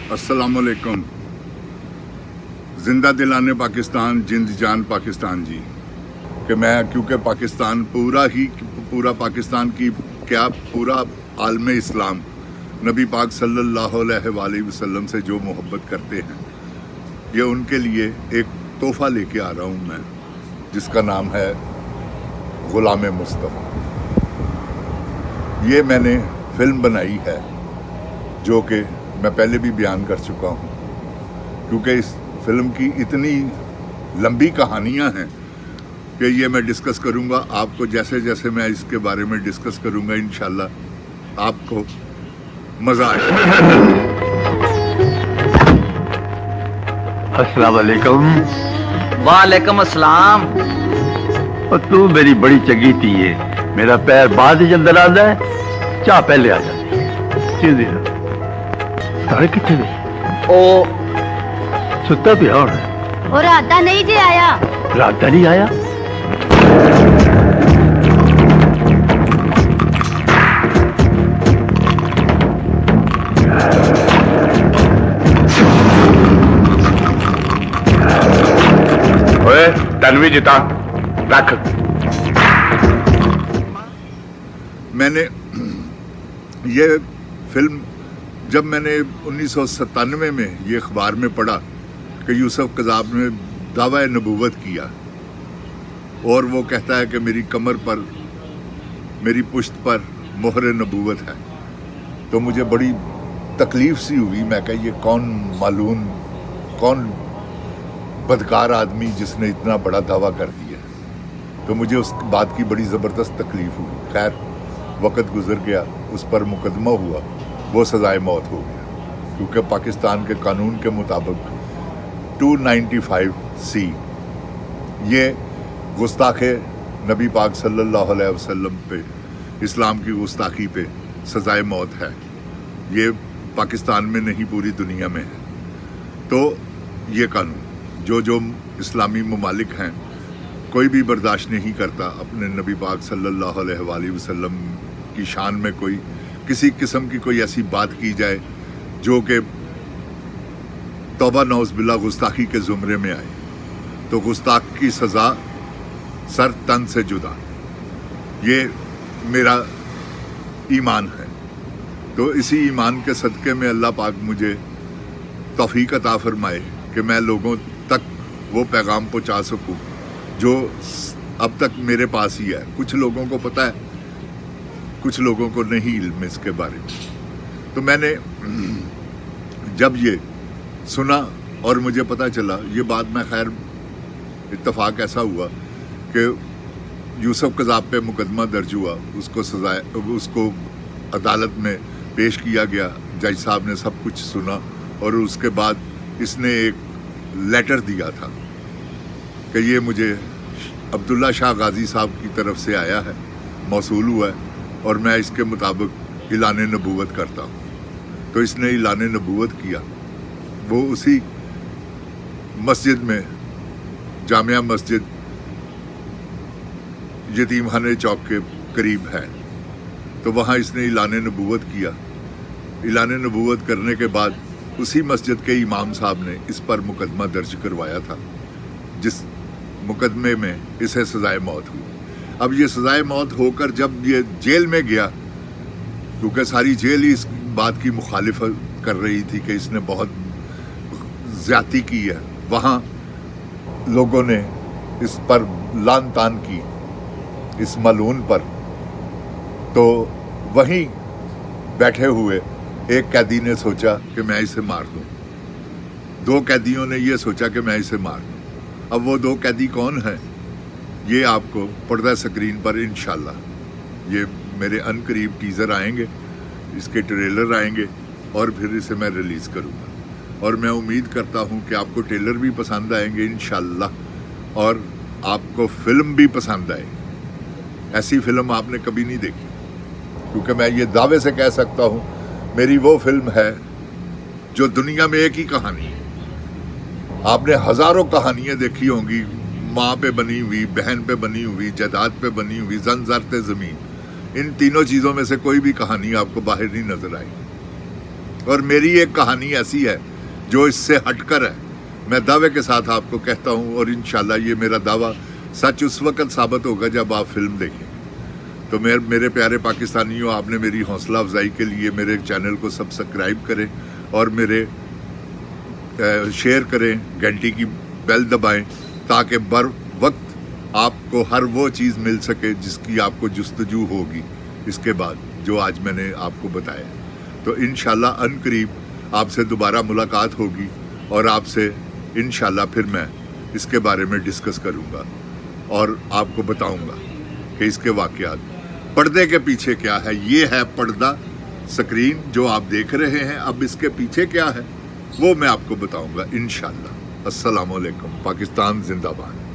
अस्सलामुअलैकुम। जिंदा दिलाने पाकिस्तान, जिंद जान पाकिस्तान जी। कि मैं क्योंकि पाकिस्तान पूरा पाकिस्तान की क्या पूरा आलम इस्लाम नबी पाक सल्लल्लाहु अलैहि वसल्लम से जो मोहब्बत करते हैं, ये उनके लिए एक तोहफा लेके आ रहा हूँ मैं, जिसका नाम है गुलाम मुस्तफ़ा। ये मैंने फिल्म बनाई है जो कि मैं पहले भी बयान कर चुका हूँ, क्योंकि इस फिल्म की इतनी लंबी कहानियाँ हैं कि ये मैं डिस्कस करूँगा। आपको जैसे जैसे मैं इसके बारे में डिस्कस करूँगा, इंशाल्लाह आपको मज़ा आएगा। अस्सलाम वालेकुम। वालेकुम अस्सलाम। और तू मेरी बड़ी चंगी धी है। मेरा पैर बाद ही अंदर आता है, चाह पहले आ जाती। सीधी रहो। सारे कितने गए? ओ सुता पिया होना। और राधा नहीं जे आया। राधा नहीं आया? ओए तनवी जिता रख। मैंने ये फिल्म जब मैंने 1997 में ये अखबार में पढ़ा कि यूसुफ कज़ाब ने दावा नबूवत किया और वो कहता है कि मेरी कमर पर, मेरी पुश्त पर मोहर नबूवत है, तो मुझे बड़ी तकलीफ सी हुई। मैं कहा ये कौन मालूम, कौन बदकार आदमी जिसने इतना बड़ा दावा कर दिया। तो मुझे उस बात की बड़ी ज़बरदस्त तकलीफ हुई। खैर वक़्त गुजर गया, उस पर मुकदमा हुआ, वो सज़ाए मौत हो गया, क्योंकि पाकिस्तान के कानून के मुताबिक 295C ये गुस्ताखे नबी पाक सल्लल्लाहु अलैहि वसल्लम पे, इस्लाम की गुस्ताखी पे सज़ाए मौत है। ये पाकिस्तान में नहीं पूरी दुनिया में है। तो ये कानून जो इस्लामी ममालिक हैं, कोई भी बर्दाश्त नहीं करता अपने नबी पाक सल्लल्लाहु अलैहि वसल्लम की शान में कोई किसी किस्म की कोई ऐसी बात की जाए जो कि तौबा नौज़ बिल्लाह गुस्ताखी के ज़ुमरे में आए, तो गुस्ताख की सज़ा सर तन से जुदा। ये मेरा ईमान है। तो इसी ईमान के सदक़े में अल्लाह पाक मुझे तौफ़ीक अता फरमाए कि मैं लोगों तक वो पैगाम पहुँचा सकूँ जो अब तक मेरे पास ही है। कुछ लोगों को पता है, कुछ लोगों को नहीं इल्म इसके बारे में। तो मैंने जब ये सुना और मुझे पता चला, ये बात में खैर इत्तफाक ऐसा हुआ कि यूसुफ कज़ाब पे मुकदमा दर्ज हुआ, उसको अदालत में पेश किया गया। जज साहब ने सब कुछ सुना और उसके बाद इसने एक लेटर दिया था कि ये मुझे अब्दुल्ला शाह गाजी साहब की तरफ से आया है, मौसूल हुआ है, और मैं इसके मुताबिक इलान नबूवत करता हूँ। तो इसने इलान नबूवत किया। वो उसी मस्जिद में, जामिया मस्जिद यतीम खाने चौक के करीब है, तो वहाँ इसने इलान नबूवत किया। इलान नबूवत करने के बाद उसी मस्जिद के इमाम साहब ने इस पर मुकदमा दर्ज करवाया था, जिस मुकदमे में इसे सज़ाए मौत हुई। अब ये सज़ाए मौत होकर जब ये जेल में गया, क्योंकि सारी जेल ही इस बात की मुखालिफत कर रही थी कि इसने बहुत ज़्यादती की है, वहाँ लोगों ने इस पर लान तान की, इस मलून पर। तो वहीं बैठे हुए एक कैदी ने सोचा कि मैं इसे मार दूं। दो कैदियों ने ये सोचा कि मैं इसे मार दूं। अब वो दो कैदी कौन हैं, ये आपको पर्दा स्क्रीन पर इंशाल्लाह ये मेरे अनकरीब टीज़र आएंगे, इसके ट्रेलर आएंगे और फिर इसे मैं रिलीज़ करूँगा। और मैं उम्मीद करता हूँ कि आपको ट्रेलर भी पसंद आएंगे इंशाल्लाह, और आपको फिल्म भी पसंद आएगी। ऐसी फिल्म आपने कभी नहीं देखी, क्योंकि मैं ये दावे से कह सकता हूँ मेरी वो फिल्म है जो दुनिया में एक ही कहानी है। आपने हज़ारों कहानियाँ देखी होंगी, माँ पे बनी हुई, बहन पे बनी हुई, जायदाद पे बनी हुई, ज़मीन। इन तीनों चीज़ों में से कोई भी कहानी आपको बाहर नहीं नजर आएगी। اور میری ایک کہانی ایسی ہے جو اس سے ہٹ کر ہے. میں دعوے کے ساتھ آپ کو کہتا ہوں اور انشاءاللہ یہ میرا دعویٰ سچ اس وقت ثابت ہوگا جب آپ فلم دیکھیں. تو میرے پیارے پاکستانیوں، آپ نے میری حوصلہ افزائی کے لیے میرے چینل کو سبسکرائب کریں اور میرے شیئر کریں، گھنٹی کی بیل دبائیں تاکہ بر وقت آپ کو ہر وہ چیز مل سکے جس کی آپ کو جستجو ہوگی اس کے بعد جو آج میں نے آپ کو بتایا. تو انشاءاللہ ان قریب آپ سے دوبارہ ملاقات ہوگی اور آپ سے انشاءاللہ پھر میں اس کے بارے میں ڈسکس کروں گا اور آپ کو بتاؤں گا کہ اس کے واقعات پردے کے پیچھے کیا ہے. یہ ہے پردہ سکرین جو آپ دیکھ رہے ہیں، اب اس کے پیچھے کیا ہے وہ میں آپ کو بتاؤں گا انشاءاللہ. السلام علیکم. پاکستان زندہ باد.